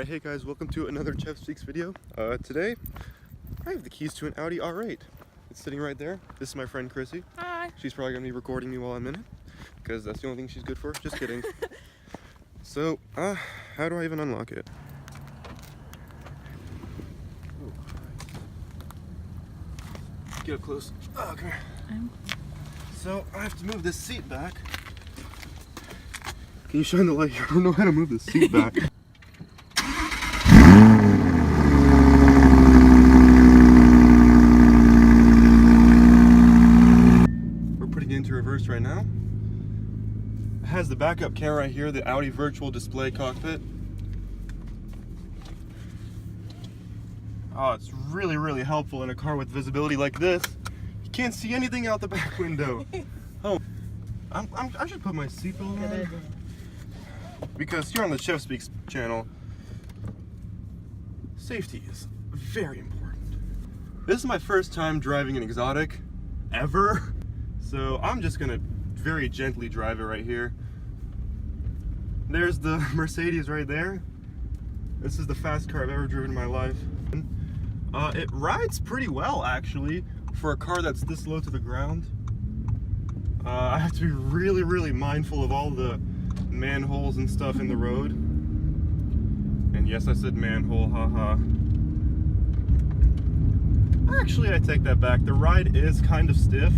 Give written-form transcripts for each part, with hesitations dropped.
Alright, hey guys, welcome to another ChevSpeaks video. Today, I have the keys to an Audi R8. It's sitting right there. This is my friend Chrissy. Hi. She's probably going to be recording me while I'm in it, because that's the only thing she's good for. Just kidding. So, how do I even unlock it? Oh, Christ. Get up close. Oh, come here. So, I have to move this seat back. Can you shine the light here? I don't know how to move this seat back. Into reverse right now. It has the backup camera right here, the Audi virtual display cockpit. Oh, it's really helpful in a car with visibility like this. You can't see anything out the back window. Oh, I should put my seatbelt on. Because here on the ChevSpeaks channel, safety is very important. This is my first time driving an exotic ever. So I'm just gonna very gently drive it right here. There's the Mercedes right there. This is the fastest car I've ever driven in my life. It rides pretty well actually for a car that's this low to the ground. I have to be really mindful of all the manholes and stuff in the road. And yes, I said manhole, haha. Actually, I take that back. The ride is kind of stiff.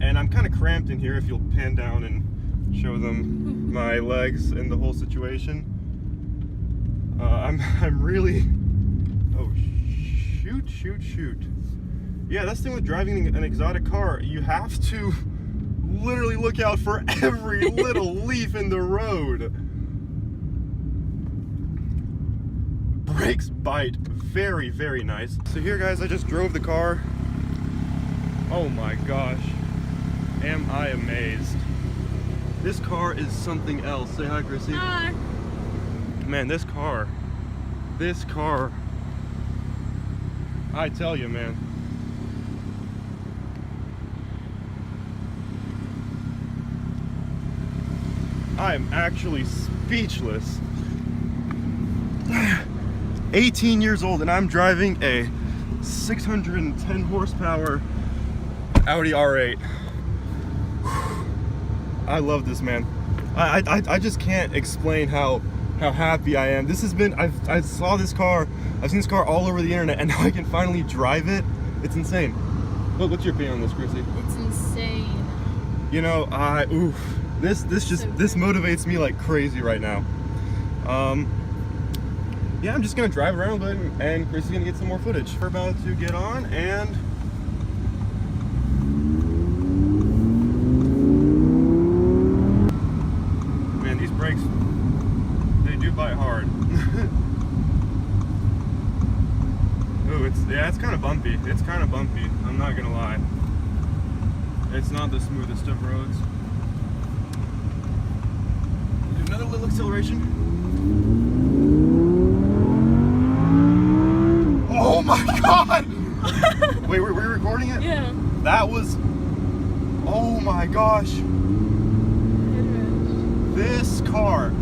And I'm kind of cramped in here if you'll pan down and show them my legs and the whole situation. I'm really, oh shoot. Yeah, that's the thing with driving an exotic car. You have to literally look out for every little leaf in the road. Brakes bite very nice. So here guys, I just drove the car. Oh my gosh, am I amazed. This car is something else. Say hi, Chrissy. Hi. Man, this car, I tell you, man. I am actually speechless. 18 years old and I'm driving a 610 horsepower Audi R8. I love this, man. I just can't explain how happy I am. This has been, I've seen this car all over the internet, and now I can finally drive it. It's insane. What's your opinion on this, Chrissy? It's insane. You know, this motivates me like crazy right now. Yeah, I'm just gonna drive around with it, and Chrissy's gonna get some more footage. We're about to get on, and man, these brakes, they do bite hard. Ooh, it's kind of bumpy. It's kind of bumpy. I'm not gonna lie. It's not the smoothest of roads. Do another little acceleration. Oh my god! Wait, were we recording it? Yeah. That was, oh my gosh. This car.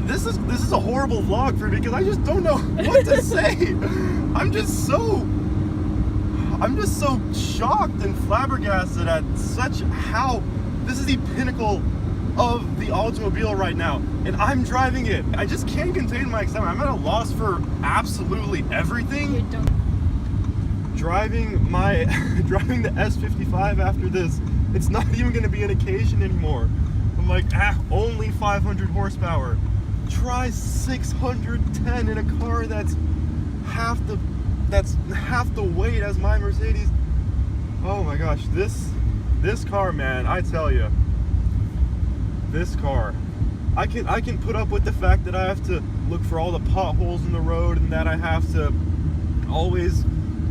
This is a horrible vlog for me because I just don't know what to say. I'm just so shocked and flabbergasted at how this is the pinnacle of the automobile right now, and I'm driving it. I just can't contain my excitement. I'm at a loss for absolutely everything. Driving the S55 after this, it's not even going to be an occasion anymore. I'm like, only 500 horsepower. Try 610 in a car that's half the weight as my Mercedes. Oh my gosh, this car, man, I tell you. This car, I can put up with the fact that I have to look for all the potholes in the road and that I have to always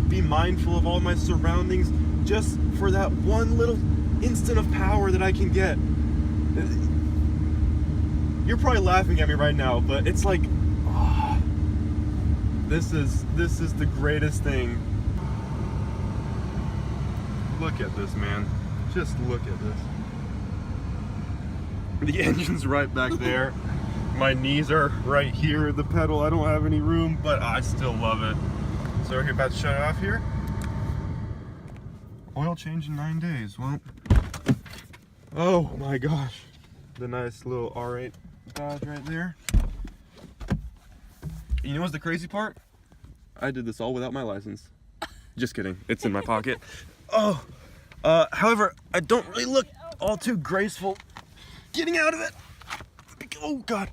be mindful of all my surroundings just for that one little instant of power that I can get. You're probably laughing at me right now, but it's like, oh, this is the greatest thing. Look at this, man. Just look at this. The engine's right back there. My knees are right here at the pedal. I don't have any room, but I still love it. So we're about to shut it off here. Oil change in 9 days. Well, oh my gosh. The nice little R8 badge right there. You know what's the crazy part? I did this all without my license. Just kidding. It's in my pocket. Oh, however, I don't really look all too graceful getting out of it. Oh God.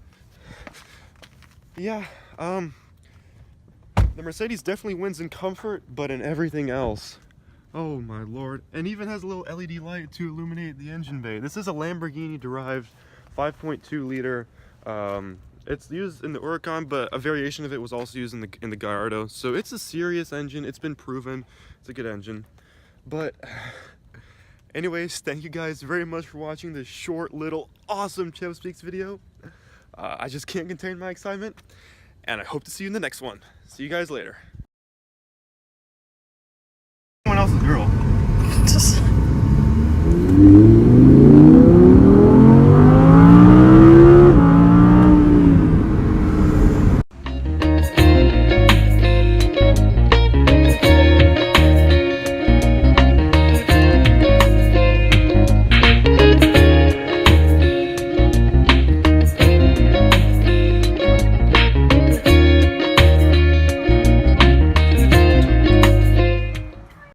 Yeah, the Mercedes definitely wins in comfort, but in everything else, oh my lord. And even has a little LED light to illuminate the engine bay. This is a Lamborghini derived 5.2 liter. It's used in the Huracan, but a variation of it was also used in the Gallardo. So it's a serious engine. It's been proven. It's a good engine. But anyways, thank you guys very much for watching this short little awesome ChevSpeaks video. I just can't contain my excitement, and I hope to see you in the next one. See you guys later. Someone else's girl.